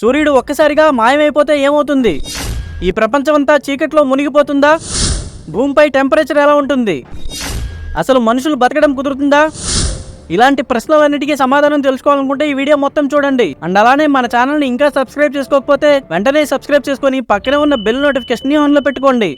సూర్యుడు ఒక్కసారిగా మాయమైపోతే ఏమవుతుంది? ఈ ప్రపంచమంతా చీకట్లో మునిగిపోతుందా? భూమిపై టెంపరేచర్ ఎలా ఉంటుంది? అసలు మనుషులు బతకడం కుదురుతుందా? ఇలాంటి ప్రశ్నలన్నిటికీ సమాధానం తెలుసుకోవాలనుకుంటే ఈ వీడియో మొత్తం చూడండి. అండ్ అలానే మన ఛానల్ని ఇంకా సబ్స్క్రైబ్ చేసుకోకపోతే వెంటనే సబ్స్క్రైబ్ చేసుకొని పక్కనే ఉన్న బెల్ నోటిఫికేషన్ ఆన్లో పెట్టుకోండి.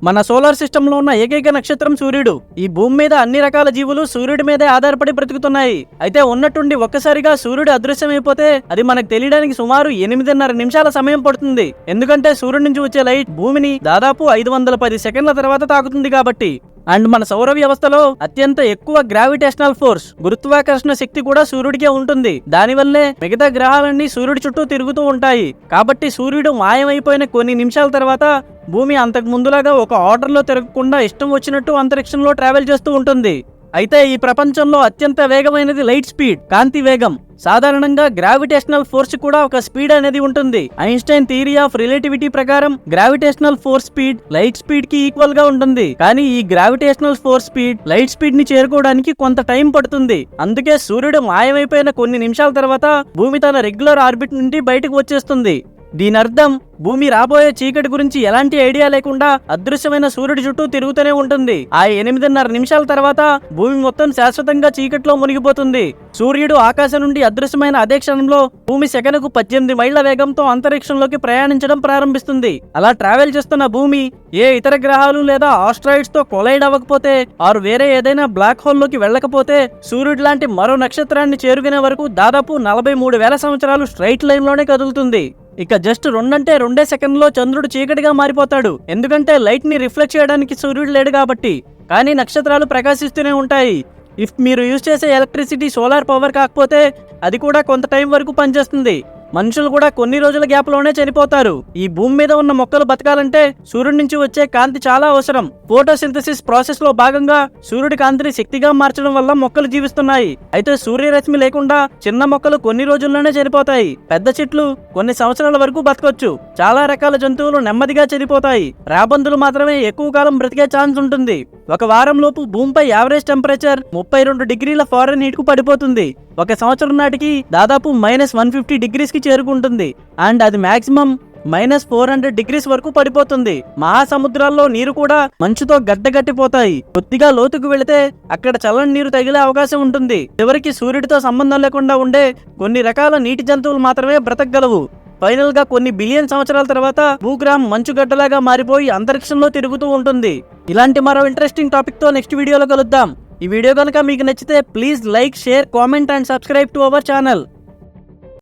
మన సోలార్ సిస్టంలో ఉన్న ఏకైక నక్షత్రం సూర్యుడు. ఈ భూమి మీద అన్ని రకాల జీవులు సూర్యుడి మీదే ఆధారపడి బ్రతుకుతున్నాయి. అయితే ఉన్నట్టుండి ఒక్కసారిగా సూర్యుడు అదృశ్యమైపోతే అది మనకు తెలియడానికి సుమారు 8.5 నిమిషాల సమయం పడుతుంది. ఎందుకంటే సూర్యుడి నుంచి వచ్చే లైట్ భూమిని దాదాపు 510 సెకండ్ల తర్వాత తాకుతుంది కాబట్టి. అండ్ మన సౌర వ్యవస్థలో అత్యంత ఎక్కువ గ్రావిటేషనల్ ఫోర్స్, గురుత్వాకర్షణ శక్తి కూడా సూర్యుడికే ఉంటుంది. దానివల్లే మిగతా గ్రహాలన్నీ సూర్యుడి చుట్టూ తిరుగుతూ ఉంటాయి. కాబట్టి సూర్యుడు మాయమైపోయిన కొన్ని నిమిషాల తర్వాత భూమి అంతకు ముందులాగా ఒక ఆర్డర్లో తిరగకుండా ఇష్టం వచ్చినట్టు అంతరిక్షంలో ట్రావెల్ చేస్తూ ఉంటుంది. అయితే ఈ ప్రపంచంలో అత్యంత వేగమైనది లైట్ స్పీడ్, కాంతి వేగం. సాధారణంగా గ్రావిటేషనల్ ఫోర్స్ కూడా ఒక స్పీడ్ అనేది ఉంటుంది. ఐన్స్టైన్ థియరీ ఆఫ్ రిలేటివిటీ ప్రకారం gravitational force speed light speed కి ఈక్వల్ గా ఉంటుంది. కానీ ఈ gravitational force speed light speed ని చేరుకోవడానికి కొంత టైం పడుతుంది. అందుకే సూర్యుడు మాయమైపోయిన కొన్ని నిమిషాల తర్వాత భూమి తన రెగ్యులర్ ఆర్బిట్ నుండి బయటకు వచ్చేస్తుంది. దీని అర్థం భూమి రాబోయే చీకటి గురించి ఎలాంటి ఐడియా లేకుండా అదృశ్యమైన సూర్యుడి చుట్టూ తిరుగుతూనే ఉంటుంది. ఆ 8.5 నిమిషాల తర్వాత భూమి మొత్తం శాశ్వతంగా చీకట్లో మునిగిపోతుంది. సూర్యుడు ఆకాశం నుండి అదృశ్యమైన అదే క్షణంలో భూమి సెకనుకు 18 మైళ్ల వేగంతో అంతరిక్షంలోకి ప్రయాణించడం ప్రారంభిస్తుంది. అలా ట్రావెల్ చేస్తున్న భూమి ఏ ఇతర గ్రహాలు లేదా ఆస్ట్రాయిడ్స్ తో కొలైడ్ అవ్వకపోతే ఆరు వేరే ఏదైనా బ్లాక్ హోల్ లోకి వెళ్ళకపోతే సూర్యుడు లాంటి మరో నక్షత్రాన్ని చేరుకునే వరకు దాదాపు 43,000 సంవత్సరాలు స్ట్రైట్ లైన్ లోనే కదులుతుంది. ఇక జస్ట్ 2 సెకండ్లో చంద్రుడు చీకటిగా మారిపోతాడు. ఎందుకంటే లైట్ ని రిఫ్లెక్ట్ చేయడానికి సూర్యుడు లేడు కాబట్టి. కానీ నక్షత్రాలు ప్రకాశిస్తూనే ఉంటాయి. ఇఫ్ మీరు యూజ్ చేసే ఎలక్ట్రిసిటీ సోలార్ పవర్ కాకపోతే అది కూడా కొంత టైం వరకు పనిచేస్తుంది. మనుషులు కూడా కొన్ని రోజుల గ్యాప్ లోనే చనిపోతారు. ఈ భూమి మీద ఉన్న మొక్కలు బతకాలంటే సూర్యుడి నుంచి వచ్చే కాంతి చాలా అవసరం. ఫోటోసింథసిస్ ప్రాసెస్ లో భాగంగా సూర్యుడి కాంతిని శక్తిగా మార్చడం వల్ల మొక్కలు జీవిస్తున్నాయి. అయితే సూర్యరశ్మి లేకుండా చిన్న మొక్కలు కొన్ని రోజుల్లోనే చనిపోతాయి. పెద్ద చెట్లు కొన్ని సంవత్సరాల వరకు బతకొచ్చు. చాలా రకాల జంతువులు నెమ్మదిగా చనిపోతాయి. రాబందులు మాత్రమే ఎక్కువ కాలం బ్రతికే ఛాన్స్ ఉంటుంది. ఒక వారం లోపు భూమిపై యావరేజ్ టెంపరేచర్ 32 డిగ్రీల ఫారెన్హీట్ కు పడిపోతుంది. ఒక సంవత్సరం నాటికి దాదాపు -150 డిగ్రీస్ కి చేరుకుంటుంది. అండ్ అది మాక్సిమం -400 డిగ్రీస్ వరకు పడిపోతుంది. మహాసముద్రాల్లో నీరు కూడా మంచుతో గడ్డగట్టిపోతాయి. కొద్దిగా లోతుకు వెళితే అక్కడ చల్లని నీరు తగిలే అవకాశం ఉంటుంది. చివరికి సూర్యుడితో సంబంధం లేకుండా ఉండే కొన్ని రకాల నీటి జంతువులు మాత్రమే బ్రతకగలవు. ఫైనల్ గా కొన్ని బిలియన్ సంవత్సరాల తర్వాత భూగ్రహం మంచుగడ్డలాగా మారిపోయి అంతరిక్షంలో తిరుగుతూ ఉంటుంది. ఇలాంటి మరో ఇంట్రెస్టింగ్ టాపిక్ తో నెక్స్ట్ వీడియోలో కలుద్దాం. ఈ వీడియో కనుక మీకు నచ్చితే please like, share, comment and subscribe to our channel.